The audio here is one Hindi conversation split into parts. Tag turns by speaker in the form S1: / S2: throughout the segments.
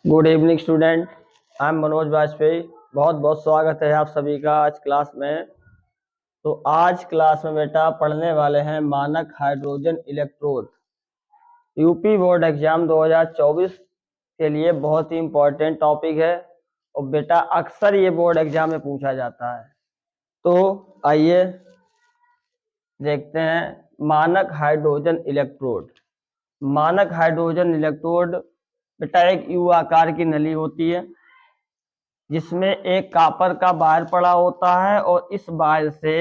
S1: Good evening student. I am Manoj Vajpayee. बहुत बहुत स्वागत है आप सभी का आज क्लास में। तो आज क्लास में बेटा पढ़ने वाले हैं मानक hydrogen electrode. UP board exam 2024 के लिए बहुत ही इम्पोर्टेंट टॉपिक है और बेटा अक्सर ये बोर्ड एग्जाम में पूछा जाता है। तो आइए देखते हैं मानक हाइड्रोजन इलेक्ट्रोड। मानक हाइड्रोजन इलेक्ट्रोड बेटा एक यू आकार की नली होती है जिसमें एक कॉपर का वायर पड़ा होता है और इस वायर से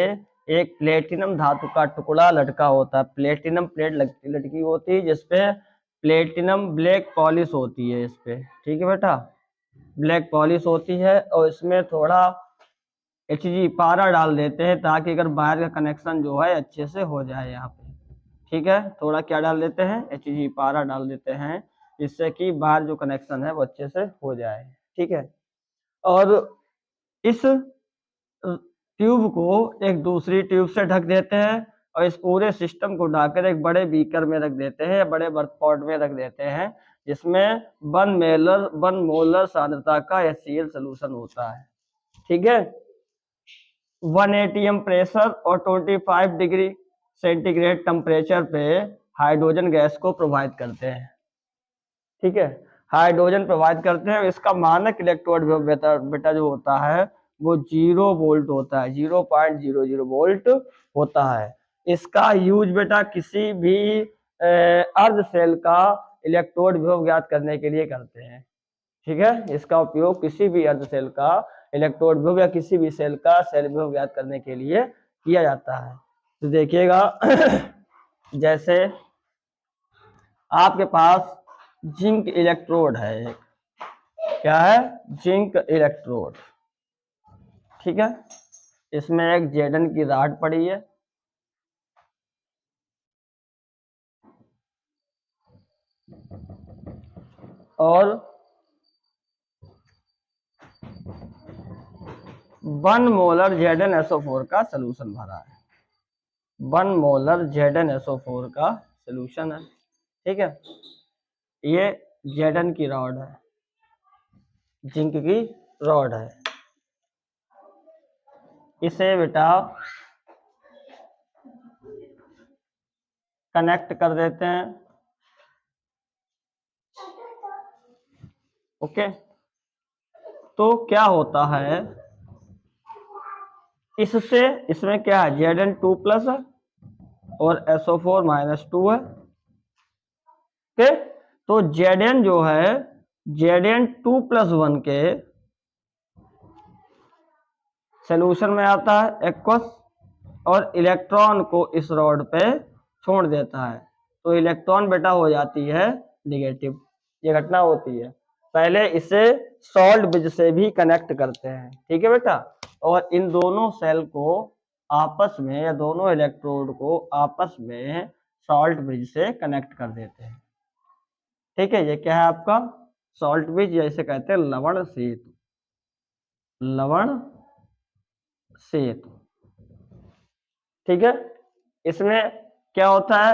S1: एक प्लेटिनम धातु का टुकड़ा लटका होता है। प्लेटिनम प्लेट लटकी होती है जिसपे प्लेटिनम ब्लैक पॉलिश होती है इस पे। ठीक है बेटा, ब्लैक पॉलिश होती है और इसमें थोड़ा HG पारा डाल देते हैं ताकि अगर वायर का कनेक्शन जो है अच्छे से हो जाए यहाँ पे। ठीक है, थोड़ा क्या डाल देते हैं, HG पारा डाल देते हैं जिससे कि वायर जो कनेक्शन है वो अच्छे से हो जाए। ठीक है, और इस ट्यूब को एक दूसरी ट्यूब से ढक देते हैं और इस पूरे सिस्टम को ढककर एक बड़े बीकर में रख देते हैं या बड़े बर्थ पॉट में रख देते हैं जिसमें 1 मोलर सांद्रता का HCl सोल्यूशन होता है। ठीक है, 1 atm प्रेशर और 25 डिग्री सेंटीग्रेड टेम्परेचर पे हाइड्रोजन गैस को प्रोवाइड करते हैं। ठीक है, हाइड्रोजन प्रोवाइड करते हैं। इसका मानक इलेक्ट्रोड बेटा जो होता है वो 0 वोल्ट होता है, 0.00 वोल्ट होता है। इसका यूज बेटा किसी भी अर्ध सेल का इलेक्ट्रोड विभव ज्ञात करने के लिए करते हैं। ठीक है, इसका उपयोग किसी भी अर्ध सेल का इलेक्ट्रोड विभव या किसी भी सेल का सेल विभव ज्ञात करने के लिए किया जाता है। तो देखिएगा जैसे आपके पास जिंक इलेक्ट्रोड है, एक क्या है, जिंक इलेक्ट्रोड। ठीक है, इसमें एक जेडन की राड पड़ी है और 1 मोलर ZnSO4 का सोल्यूशन भरा है। 1 मोलर ZnSO4 का सोल्यूशन है। ठीक है, ये जेडन की रॉड है, जिंक की रॉड है। इसे बेटा कनेक्ट कर देते हैं। ओके, तो क्या होता है इससे, इसमें क्या है, Zn2 प्लस और SO4 -2 है। ओके, तो Zn जो है Zn2+1 के सोल्यूशन में आता है एक्वस और इलेक्ट्रॉन को इस रॉड पे छोड़ देता है तो इलेक्ट्रॉन बेटा हो जाती है निगेटिव। ये घटना होती है। पहले इसे सॉल्ट ब्रिज से भी कनेक्ट करते हैं। ठीक है बेटा, और इन दोनों सेल को आपस में या दोनों इलेक्ट्रोड को आपस में सॉल्ट ब्रिज से कनेक्ट कर देते हैं। ठीक है, ये क्या है आपका सॉल्ट ब्रिज, जैसे कहते हैं लवण सेतु, लवण सेतु। ठीक है, इसमें क्या होता है,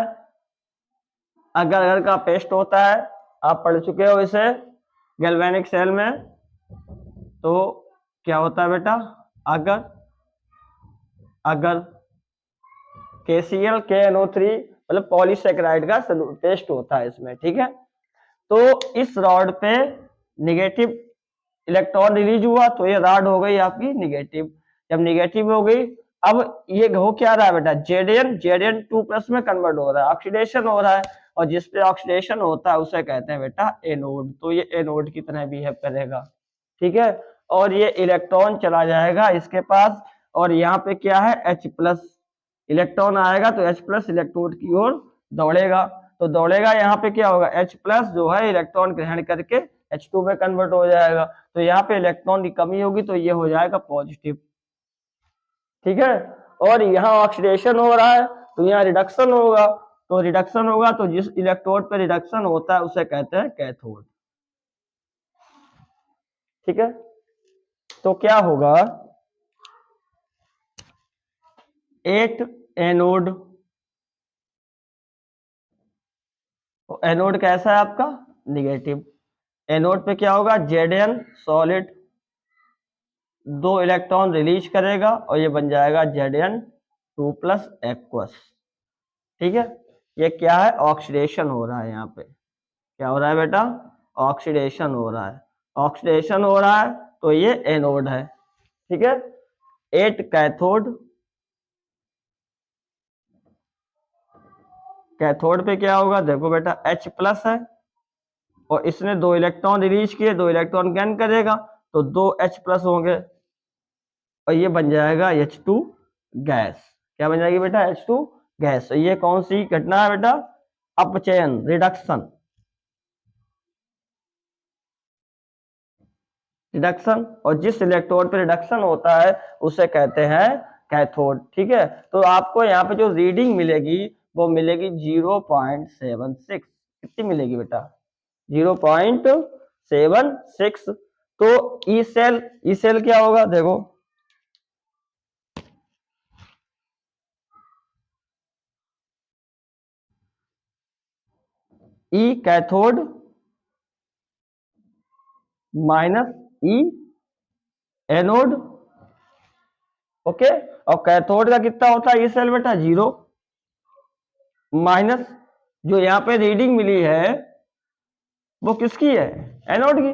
S1: अगर अगर का पेस्ट होता है, आप पढ़ चुके हो इसे गैल्वेनिक सेल में। तो क्या होता है बेटा, अगर अगर KCl KNO3 मतलब पॉलीसेकेराइड का पेस्ट होता है इसमें। ठीक है, तो इस रॉड पे निगेटिव इलेक्ट्रॉन रिलीज हुआ तो ये रॉड हो गई आपकी निगेटिव। जब निगेटिव हो गई, अब ये हो क्या रहा है बेटा, Zn2+ में कन्वर्ट हो रहा है, ऑक्सीडेशन हो रहा है, और जिस पे ऑक्सीडेशन होता है उसे कहते हैं बेटा एनोड। तो ये एनोड की तरह बिहेव करेगा। ठीक है, और ये इलेक्ट्रॉन चला जाएगा इसके पास और यहाँ पे क्या है H+ इलेक्ट्रॉन आएगा तो H+ इलेक्ट्रोड की ओर दौड़ेगा। तो दौड़ेगा, यहाँ पे क्या होगा, H+ जो है इलेक्ट्रॉन ग्रहण करके H2 में कन्वर्ट हो जाएगा। तो यहाँ पे इलेक्ट्रॉन की कमी होगी तो ये हो जाएगा पॉजिटिव। ठीक है, और यहाँ ऑक्सीडेशन हो रहा है तो यहाँ रिडक्शन होगा। तो रिडक्शन होगा तो जिस इलेक्ट्रोड पे रिडक्शन होता है उसे कहते हैं कैथोड। ठीक है, तो क्या होगा, एक एनोड, एनोड कैसा है आपका निगेटिव, एनोड पे क्या होगा, Zn सॉलिड 2 इलेक्ट्रॉन रिलीज करेगा और ये बन जाएगा Zn2 प्लस एक्वस। ठीक है, ये क्या है, ऑक्सीडेशन हो रहा है। यहाँ पे क्या हो रहा है बेटा, ऑक्सीडेशन हो रहा है। ऑक्सीडेशन हो रहा है तो ये एनोड है। ठीक है, 8 कैथोड, कैथोड पे क्या होगा, देखो बेटा H प्लस है और इसने 2 इलेक्ट्रॉन रिलीज किए, 2 इलेक्ट्रॉन गेन करेगा तो 2 H प्लस होंगे और ये बन जाएगा H2 गैस। क्या बन जाएगी बेटा, H2 गैस। तो ये कौन सी घटना है बेटा, अपचयन, रिडक्शन। रिडक्शन, और जिस इलेक्ट्रोड पे रिडक्शन होता है उसे कहते हैं कैथोड। ठीक है, तो आपको यहाँ पे जो रीडिंग मिलेगी वो मिलेगी 0.76। कितनी मिलेगी बेटा, 0.76। तो ई सेल, ई सेल क्या होगा, देखो ई कैथोड माइनस ई एनोड। ओके, और कैथोड का कितना होता है ई सेल बेटा, 0 माइनस जो यहाँ पे रीडिंग मिली है वो किसकी है, एनोड की।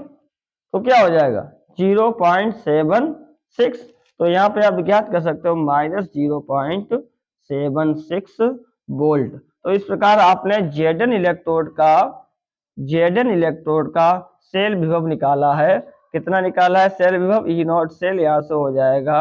S1: तो क्या हो जाएगा 0.76। तो यहाँ पे आप ज्ञात कर सकते हो -0.76 वोल्ट। तो इस प्रकार आपने जेडन इलेक्ट्रोड का सेल विभव निकाला है। कितना निकाला है सेल विभव, ई नॉट सेल यहाँ से हो जाएगा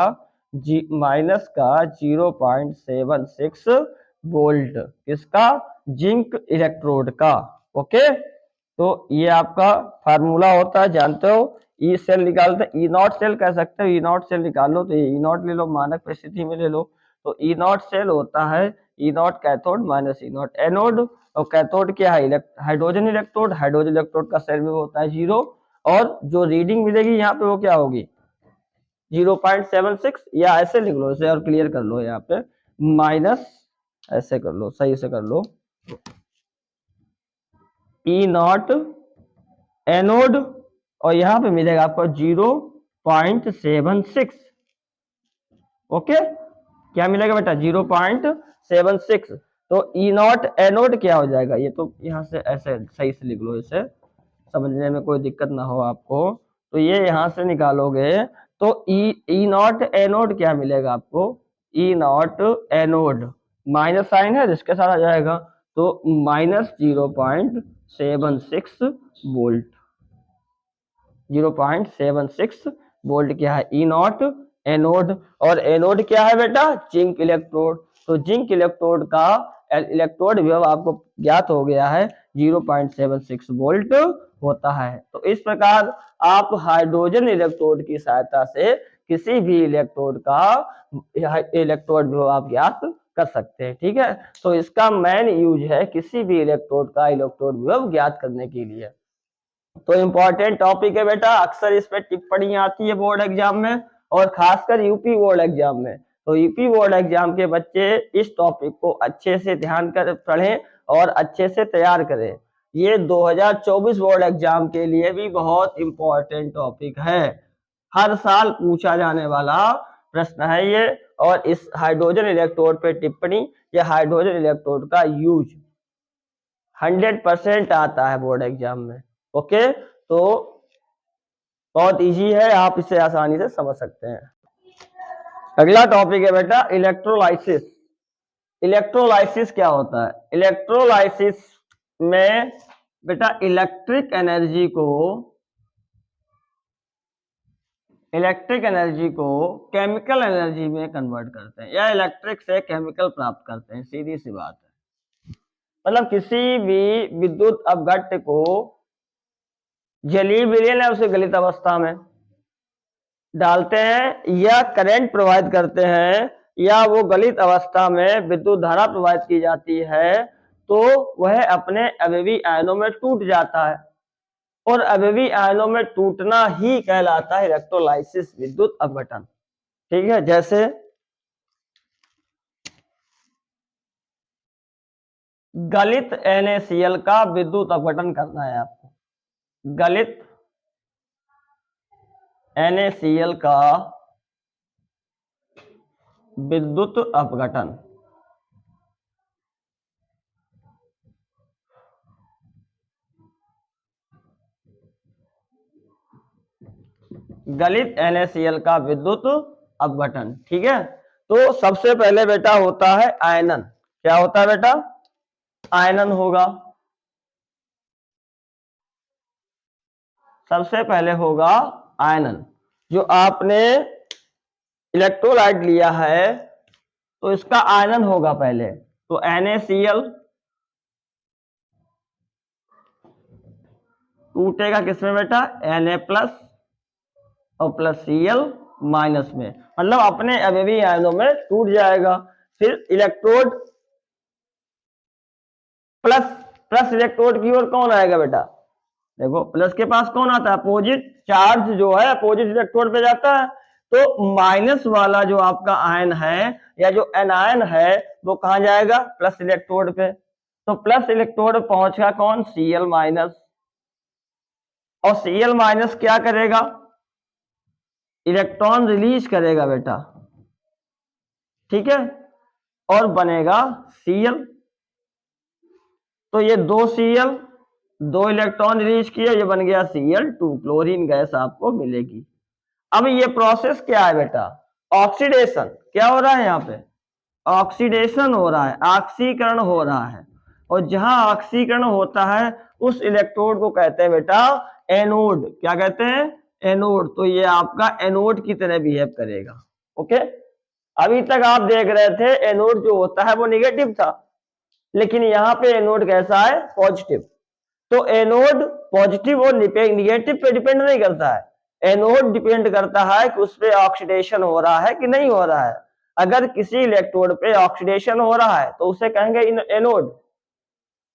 S1: माइनस का 0.76 वोल्ट, किसका, जिंक इलेक्ट्रोड का। ओके, तो ये आपका फार्मूला होता है, जानते हो। ई सेल निकालते ई नॉट सेल कह सकते हो, ई नॉट सेल निकाल लो तो ये ई नॉट ले लो, मानक परिस्थिति में ले लो। तो ई नॉट सेल होता है E naught cathode minus E naught anode. और कैथोड क्या है, हाइड्रोजन इलेक्ट्रोड, हाइड्रोजन इलेक्ट्रोड का सेल विभव होता है 0। और जो रीडिंग मिलेगी यहाँ पे वो क्या होगी 0.76, या ऐसे लिख लो इसे और क्लियर कर लो, यहाँ पे माइनस, ऐसे कर लो, सही से कर लो, ई नॉट एनोड और यहां पे मिलेगा आपको 0.76। ओके, क्या मिलेगा बेटा 0.76। तो ई नॉट एनोड क्या हो जाएगा, ये तो यहां से ऐसे सही से लिख लो, इसे समझने में कोई दिक्कत ना हो आपको। तो ये यहां से निकालोगे तो ई नॉट एनोड क्या मिलेगा आपको, ई नॉट एनोड माइनस साइन है जिसके साथ आ जाएगा तो -0.76 वोल्ट। 0.76 वोल्ट क्या है, ई नॉट एनोड। और एनोड क्या है बेटा, जिंक इलेक्ट्रोड। तो जिंक इलेक्ट्रोड का इलेक्ट्रोड विभव आपको ज्ञात हो गया है 0.76 वोल्ट होता है। तो इस प्रकार आप हाइड्रोजन इलेक्ट्रोड की सहायता से किसी भी इलेक्ट्रोड का इलेक्ट्रोड विभव आप ज्ञात कर सकते हैं। ठीक है, तो इसका मेन यूज है किसी भी इलेक्ट्रोड का इलेक्ट्रोड विभव ज्ञात करने के लिए। तो इम्पोर्टेंट टॉपिक है बेटा, अक्सर इस पे टिप्पणी आती है बोर्ड एग्जाम में और खासकर यूपी बोर्ड एग्जाम में। तो यूपी बोर्ड एग्जाम के बच्चे इस टॉपिक को अच्छे से ध्यान कर पढ़ें और अच्छे से तैयार करें। ये 2024 बोर्ड एग्जाम के लिए भी बहुत इंपॉर्टेंट टॉपिक है, हर साल पूछा जाने वाला प्रश्न है ये। और इस हाइड्रोजन इलेक्ट्रोड पे टिप्पणी या हाइड्रोजन इलेक्ट्रोड का यूज 100% आता है बोर्ड एग्जाम में। ओके, तो बहुत इजी है, आप इसे आसानी से समझ सकते हैं। अगला टॉपिक है बेटा इलेक्ट्रोलाइसिस। इलेक्ट्रोलाइसिस क्या होता है, इलेक्ट्रोलाइसिस में बेटा इलेक्ट्रिक एनर्जी को केमिकल एनर्जी में कन्वर्ट करते हैं या इलेक्ट्रिक से केमिकल प्राप्त करते हैं, सीधी सी बात है। मतलब किसी भी विद्युत अपघट्य को जलीय विलयन है उसे गलित अवस्था में डालते हैं या करंट प्रवाहित करते हैं या वो गलित अवस्था में विद्युत धारा प्रवाहित की जाती है तो वह अपने अवयवी आयनों में टूट जाता है। और अवयवी आयनों में टूटना ही कहलाता है इलेक्ट्रोलाइसिस, विद्युत अपघटन। ठीक है, जैसे गलित NaCl का विद्युत अपघटन करना है आपको। गलित NaCl का विद्युत अपघटन। गलित NaCl का विद्युत अपघटन, ठीक है। तो सबसे पहले बेटा होता है आयनन। क्या होता है बेटा? आयनन होगा। सबसे पहले होगा आयनन। जो आपने इलेक्ट्रोलाइट लिया है तो इसका आयनन होगा पहले। तो NaCl टूटेगा किसमें बेटा? Na प्लस और प्लस Cl माइनस में, मतलब अपने अवयवी आयनों में टूट जाएगा। फिर इलेक्ट्रोड प्लस, प्लस इलेक्ट्रोड की ओर कौन आएगा बेटा? देखो प्लस के पास कौन आता है? अपोजिट चार्ज जो है अपोजिट इलेक्ट्रोड पे जाता है। तो माइनस वाला जो आपका आयन है या जो एनायन है वो कहां जाएगा? प्लस इलेक्ट्रोड पे। तो प्लस इलेक्ट्रोड पहुंचेगा कौन? Cl minus. और Cl माइनस क्या करेगा? इलेक्ट्रॉन रिलीज करेगा बेटा, ठीक है, और बनेगा Cl। तो ये दो Cl, दो इलेक्ट्रॉन रिलीज किया, ये बन गया Cl2, क्लोरीन गैस आपको मिलेगी। अब ये प्रोसेस क्या है बेटा? ऑक्सीडेशन। क्या हो रहा है यहाँ पे? ऑक्सीडेशन हो रहा है, ऑक्सीकरण हो रहा है। और जहां ऑक्सीकरण होता है उस इलेक्ट्रोड को कहते हैं बेटा एनोड। क्या कहते हैं? एनोड। तो ये आपका एनोड की तरह बिहेव करेगा। ओके, अभी तक आप देख रहे थे एनोड जो होता है वो निगेटिव था, लेकिन यहाँ पे एनोड कैसा है? पॉजिटिव। तो एनोड पॉजिटिव और निगेटिव पे डिपेंड नहीं करता है, एनोड डिपेंड करता है कि उस पर ऑक्सीडेशन हो रहा है कि नहीं हो रहा है। अगर किसी इलेक्ट्रोड पे ऑक्सीडेशन हो रहा है तो उसे कहेंगे एनोड,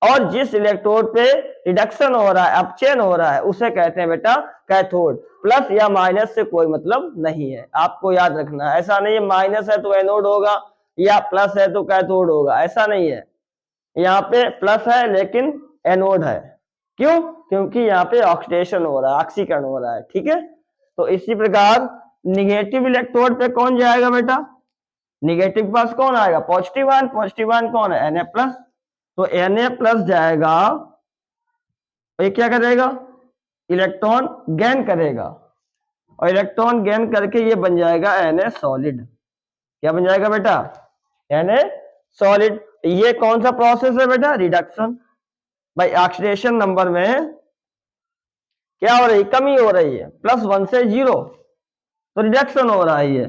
S1: और जिस इलेक्ट्रोड पे रिडक्शन हो रहा है, अपचयन हो रहा है, उसे कहते हैं बेटा कैथोड। प्लस या माइनस से कोई मतलब नहीं है, आपको याद रखना है। ऐसा नहीं है माइनस है तो एनोड होगा या प्लस है तो कैथोड होगा, ऐसा नहीं है। यहाँ पे प्लस है लेकिन एनोड है। क्यों? क्योंकि यहाँ पे ऑक्सीडेशन हो रहा है, ऑक्सीकरण हो रहा है, ठीक है। तो इसी प्रकार निगेटिव इलेक्ट्रोड पे कौन जाएगा बेटा? निगेटिव के पास कौन आएगा? Positive ion. पॉजिटिव आयन कौन है? Na plus. तो Na प्लस जाएगा, ये क्या करेगा? इलेक्ट्रॉन गेन करेगा, और इलेक्ट्रॉन गेन करके ये बन जाएगा Na सॉलिड। क्या बन जाएगा बेटा? Na solid. ये कौन सा प्रोसेस है बेटा? रिडक्शन। भाई ऑक्सीडेशन नंबर में क्या हो रही? कमी हो रही है, +1 से 0, तो रिडक्शन हो रहा है, ये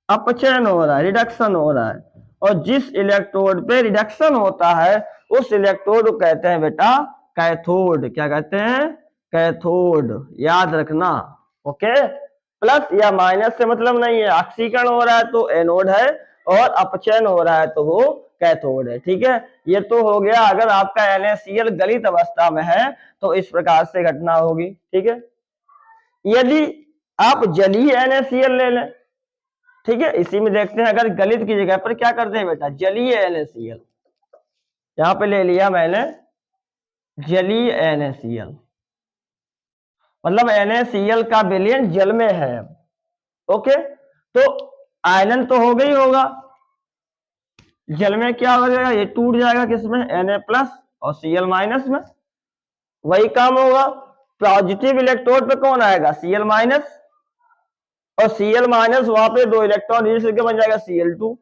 S1: अपचयन हो रहा है, रिडक्शन हो रहा है। और जिस इलेक्ट्रोड पे रिडक्शन होता है उस इलेक्ट्रोड को कहते हैं बेटा कैथोड। क्या कहते हैं? कैथोड। याद रखना। ओके, प्लस या माइनस से मतलब नहीं है, ऑक्सीकरण हो रहा है तो एनोड है, और अपचयन हो रहा है तो वो कैथोड है, ठीक है। ये तो हो गया अगर आपका NaCl गलित अवस्था में है तो इस प्रकार से घटना होगी, ठीक है। यदि आप जलीय NaCl ले लें, ठीक है, इसी में देखते हैं अगर गलित की जगह पर क्या करते हैं बेटा? जलीय NaCl। यहां पे ले लिया मैंने जलीय NaCl, मतलब NaCl का विलयन जल में है। ओके, तो आयनन तो हो गई होगा, जल में क्या हो जाएगा? ये टूट जाएगा किसमें? Na प्लस और Cl माइनस में। वही काम होगा, पॉजिटिव इलेक्ट्रोड पे कौन आएगा? Cl माइनस, और Cl माइनस वहां पे दो इलेक्ट्रॉन रिलीज करके बन जाएगा Cl2,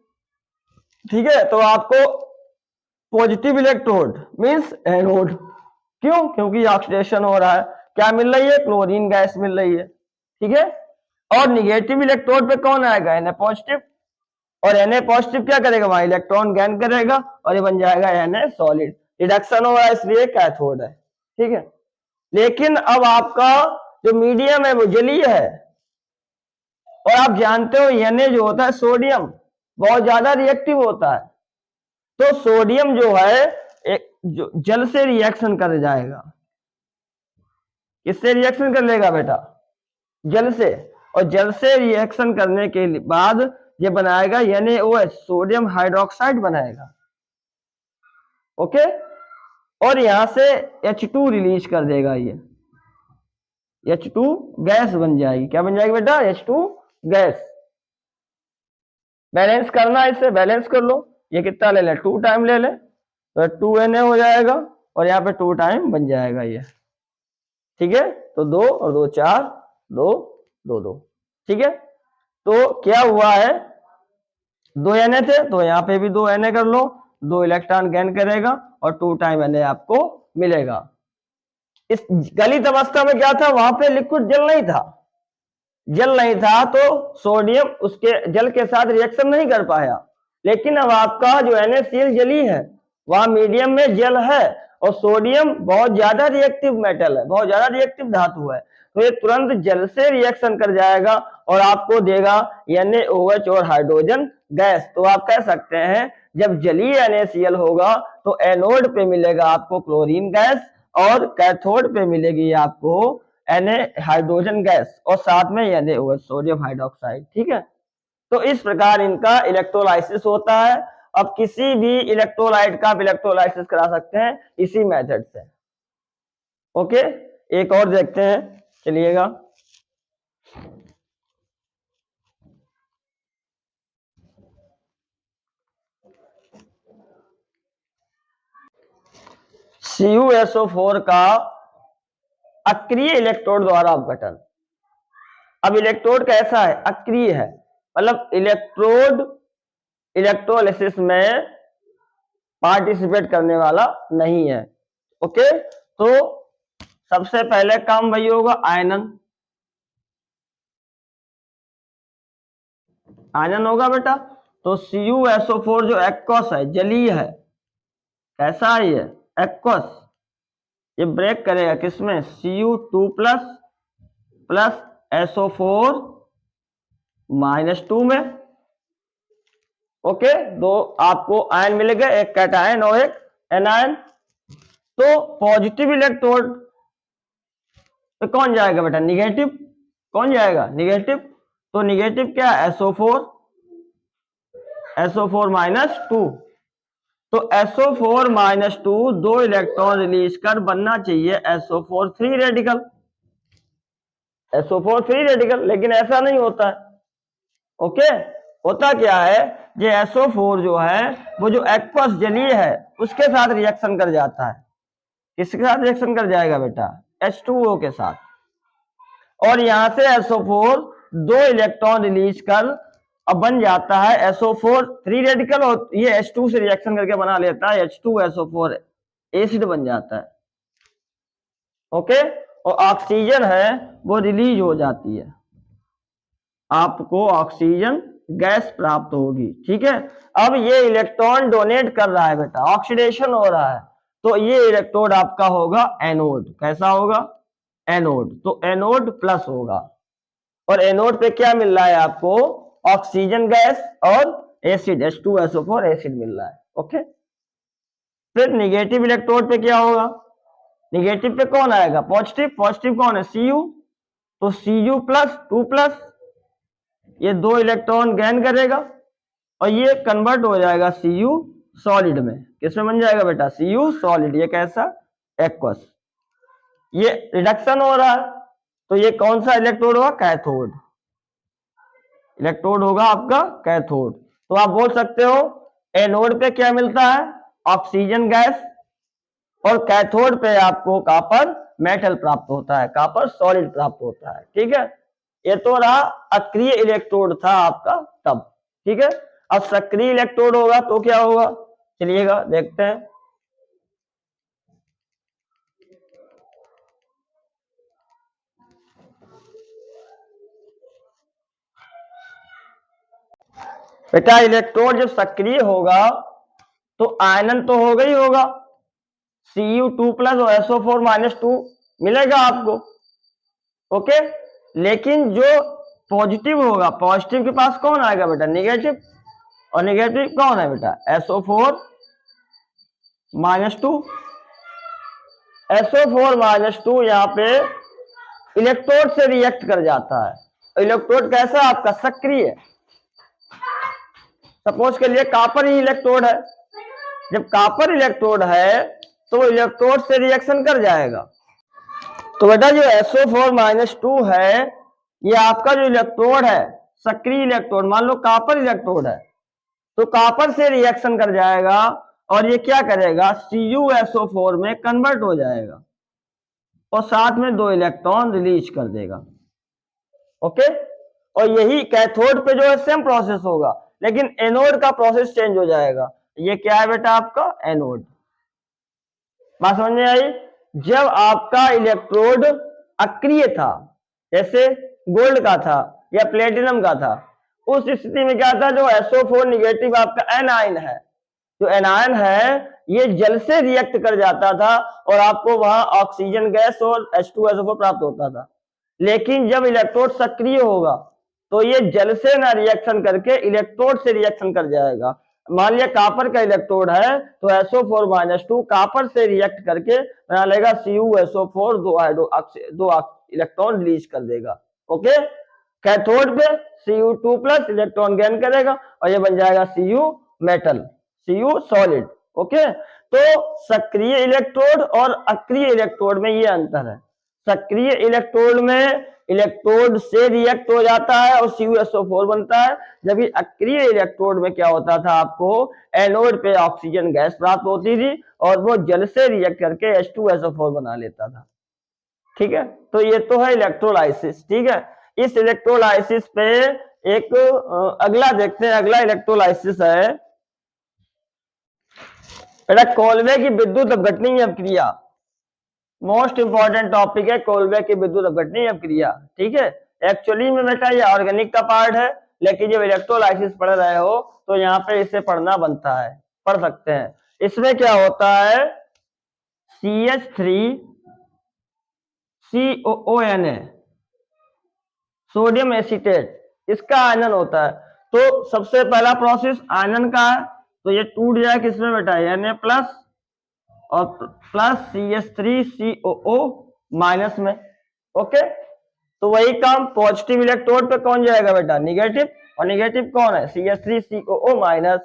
S1: ठीक है। तो आपको पॉजिटिव इलेक्ट्रोड मींस एनोड। क्यों? क्योंकि ऑक्सीडेशन हो रहा है। क्या मिल रही है? क्लोरीन गैस मिल रही है, ठीक है। और निगेटिव इलेक्ट्रोड पे कौन आएगा? Na पॉजिटिव, और Na पॉजिटिव क्या करेगा? वहां इलेक्ट्रॉन गेन करेगा और ये बन जाएगा Na सॉलिड। रिडक्शन हो रहा है इसलिए कैथोड है, ठीक है। लेकिन अब आपका जो मीडियम है वो जलीय है, और आप जानते हो Na जो होता है सोडियम बहुत ज्यादा रिएक्टिव होता है। तो सोडियम जो है एक जो जल से रिएक्शन कर जाएगा। किससे रिएक्शन कर लेगा बेटा? जल से। और जल से रिएक्शन करने के बाद ये बनाएगा NaOH, सोडियम हाइड्रोक्साइड बनाएगा। ओके, और यहां से H2 रिलीज कर देगा। ये H2 गैस बन जाएगी। क्या बन जाएगी बेटा? H2 gas. बैलेंस करना है, इससे बैलेंस कर लो। ये कितना ले ले? 2 टाइम ले ले, तो 2Na हो जाएगा और यहाँ पे 2 टाइम बन जाएगा ये। ठीक है, तो 2 और 2 4, 2 2 2। ठीक है, तो क्या हुआ है, 2 Na थे तो यहाँ पे भी 2 Na कर लो, 2 इलेक्ट्रॉन गेन करेगा और 2 टाइम Na आपको मिलेगा। इस गलित अवस्था में क्या था, वहां पे लिक्विड जल नहीं था। जल नहीं था तो सोडियम उसके जल के साथ रिएक्शन नहीं कर पाया। लेकिन अब आपका जो NaCl जली है, वहां मीडियम में जल है और सोडियम बहुत ज्यादा रिएक्टिव मेटल है, बहुत ज्यादा रिएक्टिव धातु है, तो ये तुरंत जल से रिएक्शन कर जाएगा और आपको देगा NaOH और हाइड्रोजन गैस। तो आप कह सकते हैं जब जलीय NaCl होगा तो एनोड पे मिलेगा आपको क्लोरीन गैस और कैथोड पे मिलेगी आपको Na हाइड्रोजन गैस और साथ में NaOH सोडियम हाइड्रोक्साइड। ठीक है, तो इस प्रकार इनका इलेक्ट्रोलाइसिस होता है। अब किसी भी इलेक्ट्रोलाइट का आप इलेक्ट्रोलाइसिस करा सकते हैं इसी मेथड से। ओके, एक और देखते हैं, चलिएगा। CuSO4 का अक्रिय इलेक्ट्रोड द्वारा अपघटन। अब इलेक्ट्रोड कैसा है? अक्रिय है, मतलब इलेक्ट्रोड इलेक्ट्रोलिसिस में पार्टिसिपेट करने वाला नहीं है। ओके, तो सबसे पहले काम वही होगा, आयनन। आयनन होगा बेटा, तो CuSO4 जो एक्वस है, जलीय है, कैसा है ये? एक्वस। ये ब्रेक करेगा किसमें? Cu2 प्लस SO4 -2 में। ओके, दो आपको आयन मिलेगा, एक कैटायन और एक एनायन। तो पॉजिटिव इलेक्ट्रोड तो कौन जाएगा बेटा? निगेटिव। कौन जाएगा? निगेटिव। तो निगेटिव क्या? SO4 -2। तो SO4 -2 दो इलेक्ट्रॉन रिलीज कर बनना चाहिए SO4 free radical. SO4 free radical, लेकिन ऐसा नहीं होता है। ओके, होता क्या है, ये SO4 जो है वो जो एक्वस जलीय है उसके साथ रिएक्शन कर जाता है। किसके साथ रिएक्शन कर जाएगा बेटा? H2O के साथ। और यहां से SO4 दो इलेक्ट्रॉन रिलीज कर अब बन जाता है SO4 फ्री रेडिकल और ये H2 से रिएक्शन करके बना लेता है H2SO4 एसिड बन जाता है। ओके, और ऑक्सीजन है वो रिलीज हो जाती है, आपको ऑक्सीजन गैस प्राप्त होगी। ठीक है, अब ये इलेक्ट्रॉन डोनेट कर रहा है बेटा, ऑक्सीडेशन हो रहा है, तो ये इलेक्ट्रोड आपका होगा एनोड। कैसा होगा? एनोड। तो एनोड प्लस होगा और एनोड पे क्या मिल रहा है आपको? ऑक्सीजन गैस और एसिड H2SO4 एसिड मिल रहा है। ओके, फिर निगेटिव इलेक्ट्रोड पे क्या होगा? निगेटिव पे कौन आएगा? पॉजिटिव। पॉजिटिव कौन है? Cu। तो Cu+2+, ये दो इलेक्ट्रॉन गेन करेगा और ये कन्वर्ट हो जाएगा Cu सॉलिड में। किसमें बन जाएगा बेटा? Cu solid. ये कैसा? एक्वस। ये रिडक्शन हो रहा है, तो ये कौन सा इलेक्ट्रोड होगा? कैथोड। इलेक्ट्रोड होगा आपका कैथोड। तो आप बोल सकते हो एनोड पे क्या मिलता है? ऑक्सीजन गैस, और कैथोड पे आपको कॉपर मेटल प्राप्त होता है, कॉपर सॉलिड प्राप्त होता है। ठीक है, ये तो रहा अक्रिय इलेक्ट्रोड था आपका तब। ठीक है, अब सक्रिय इलेक्ट्रोड होगा तो क्या होगा? चलिएगा देखते हैं। बेटा इलेक्ट्रोड जब सक्रिय होगा तो आयनन तो होगा ही होगा, Cu2+ और SO4 -2 मिलेगा आपको। ओके, लेकिन जो पॉजिटिव होगा, पॉजिटिव के पास कौन आएगा बेटा? निगेटिव। और निगेटिव कौन है बेटा? SO4 -2। SO4 -2 यहाँ पे इलेक्ट्रोड से रिएक्ट कर जाता है। इलेक्ट्रोड कैसा है आपका? सक्रिय। सपोज के लिए कॉपर ही इलेक्ट्रोड है। जब कॉपर इलेक्ट्रोड है तो वो इलेक्ट्रोड से रिएक्शन कर जाएगा। तो बेटा जो SO4-2 है, ये आपका जो इलेक्ट्रोड है, सक्रिय इलेक्ट्रोड, मान लो कॉपर इलेक्ट्रोड है, तो कॉपर से रिएक्शन कर जाएगा और ये क्या करेगा, CuSO4 में कन्वर्ट हो जाएगा और साथ में 2 इलेक्ट्रॉन रिलीज कर देगा। ओके, और यही कैथोड पे जो है सेम प्रोसेस होगा, लेकिन एनोड का प्रोसेस चेंज हो जाएगा। ये क्या है बेटा आपका एनोड। बात समझ में आई? जब आपका इलेक्ट्रोड अक्रिय था, जैसे गोल्ड का था या प्लेटिनम का था, उस स्थिति में क्या था, जो SO4 निगेटिव आपका एनायन है, जो एनायन है ये जल से रिएक्ट कर जाता था और आपको वहां ऑक्सीजन गैस और H2SO4 प्राप्त होता था। लेकिन जब इलेक्ट्रोड सक्रिय होगा तो ये जल से ना रिएक्शन करके इलेक्ट्रोड से रिएक्शन कर जाएगा। मान लिया कॉपर का इलेक्ट्रोड है तो SO4-2 कॉपर से रिएक्ट करके बना लेगा CuSO4, 2 इलेक्ट्रॉन रिलीज कर देगा। ओके, कैथोड पे Cu2+ इलेक्ट्रॉन गेन करेगा और ये बन जाएगा Cu metal, Cu solid. Okay, तो सक्रिय इलेक्ट्रोड और अक्रिय इलेक्ट्रोड में ये अंतर है। सक्रिय इलेक्ट्रोड में इलेक्ट्रोड से रिएक्ट हो जाता है और CuSO4 बनता है, जबकि अक्रिय इलेक्ट्रोड में क्या होता था, आपको एनोड पे ऑक्सीजन गैस प्राप्त होती थी और वो जल से रिएक्ट करके H2SO4 बना लेता था। ठीक है, तो ये तो है इलेक्ट्रोलाइसिस। ठीक है, इस इलेक्ट्रोलाइसिस पे एक अगला देखते हैं। अगला इलेक्ट्रोलाइसिस है बेटा कोलबे की विद्युत अपघटनीय अपक्रिया। मोस्ट इंपॉर्टेंट टॉपिक है कोलबे की विद्युत अपघटनीय अपक्रिया। ठीक है, एक्चुअली में बेटा ये ऑर्गेनिक का पार्ट है, लेकिन जब इलेक्ट्रोलाइसिस पढ़ रहे हो तो यहाँ पे इसे पढ़ना बनता है, पढ़ सकते हैं। इसमें क्या होता है, CH3COONA सोडियम एसीटेट, इसका आयनन होता है। तो सबसे पहला प्रोसेस आयनन का है, तो ये टूट जाए किसमें बेटा, Na+ और प्लस CH3COO- में। ओके, तो वही काम पॉजिटिव इलेक्ट्रोड पे कौन जाएगा बेटा, निगेटिव, और निगेटिव कौन है, CH3COO-।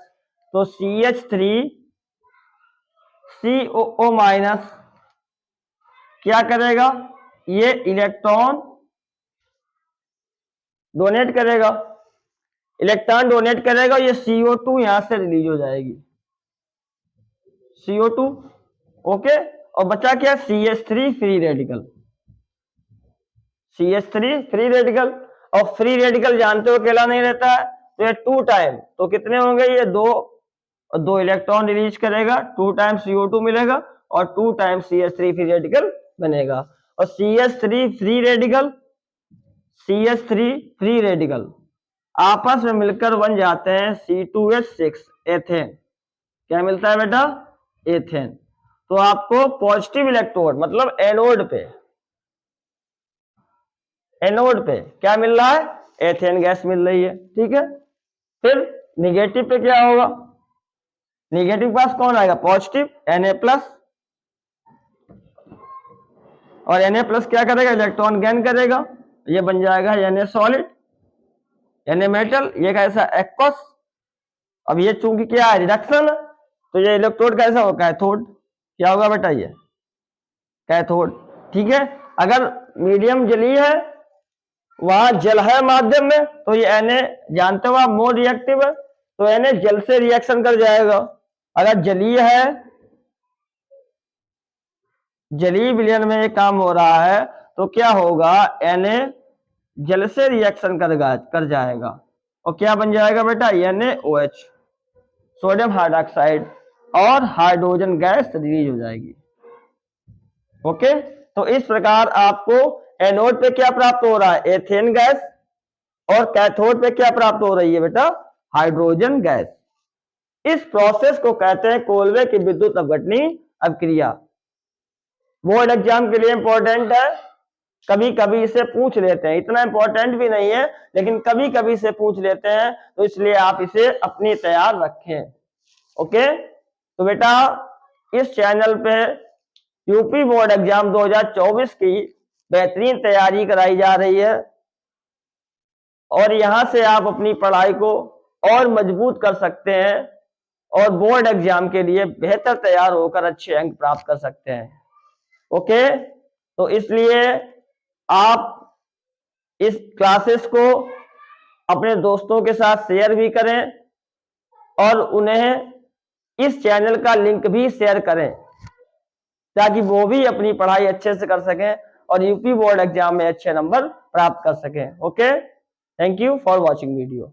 S1: तो CH3COO- क्या करेगा, ये इलेक्ट्रॉन डोनेट करेगा, इलेक्ट्रॉन डोनेट करेगा, ये CO2 यहां से रिलीज हो जाएगी, CO2। ओके, और बचा क्या, CH3 free radical, CH3 free radical. और फ्री रेडिकल जानते हो अकेला नहीं रहता है, तो ये 2 टाइम, तो कितने होंगे, ये 2 इलेक्ट्रॉन रिलीज करेगा, 2 टाइम CO2 मिलेगा और 2 टाइम CH3 फ्री रेडिकल बनेगा। और CH3 फ्री रेडिकल आपस में मिलकर बन जाते हैं C2H6 एथेन। क्या मिलता है बेटा, एथेन। तो आपको पॉजिटिव इलेक्ट्रोड मतलब एनोड पे क्या मिल रहा है, एथेन गैस मिल रही है। ठीक है, फिर निगेटिव पे क्या होगा, निगेटिव के पास कौन आएगा, पॉजिटिव Na+, और Na+ क्या करेगा, इलेक्ट्रॉन गेन करेगा, ये बन जाएगा Na सॉलिड, Na मेटल, ये कैसा एक्वस। अब ये चूंकि क्या है, रिडक्शन, तो ये इलेक्ट्रोड कैसा होगा, कैथोड। क्या होगा बेटा, ये कैथोड। ठीक है, अगर मीडियम जलीय है, वहां जल है माध्यम में, तो ये Na जानते हो आप मोर रिएक्टिव है, तो Na जल से रिएक्शन कर जाएगा। अगर जलीय है, जलीय विलयन में ये काम हो रहा है, तो क्या होगा, Na जल से रिएक्शन कर जाएगा और क्या बन जाएगा बेटा, NaOH, सोडियम हाइड्रोक्साइड, और हाइड्रोजन गैस रिलीज हो जाएगी। ओके, तो इस प्रकार आपको एनोड पे क्या प्राप्त हो रहा है, एथेन गैस, और कैथोड पे क्या प्राप्त हो रही है बेटा, हाइड्रोजन गैस। इस प्रोसेस को कहते हैं कोलबे की विद्युत अपघटनीय अपक्रिया। बोर्ड एग्जाम के लिए इंपॉर्टेंट है, कभी कभी इसे पूछ लेते हैं, इतना इंपॉर्टेंट भी नहीं है लेकिन कभी कभी इसे पूछ लेते हैं, तो इसलिए आप इसे अपनी तैयार रखें। ओके, तो बेटा इस चैनल पे यूपी बोर्ड एग्जाम 2024 की बेहतरीन तैयारी कराई जा रही है और यहां से आप अपनी पढ़ाई को और मजबूत कर सकते हैं और बोर्ड एग्जाम के लिए बेहतर तैयार होकर अच्छे अंक प्राप्त कर सकते हैं। ओके, तो इसलिए आप इस क्लासेस को अपने दोस्तों के साथ शेयर भी करें और उन्हें इस चैनल का लिंक भी शेयर करें ताकि वो भी अपनी पढ़ाई अच्छे से कर सकें और यूपी बोर्ड एग्जाम में अच्छे नंबर प्राप्त कर सकें। Okay, thank you for watching video.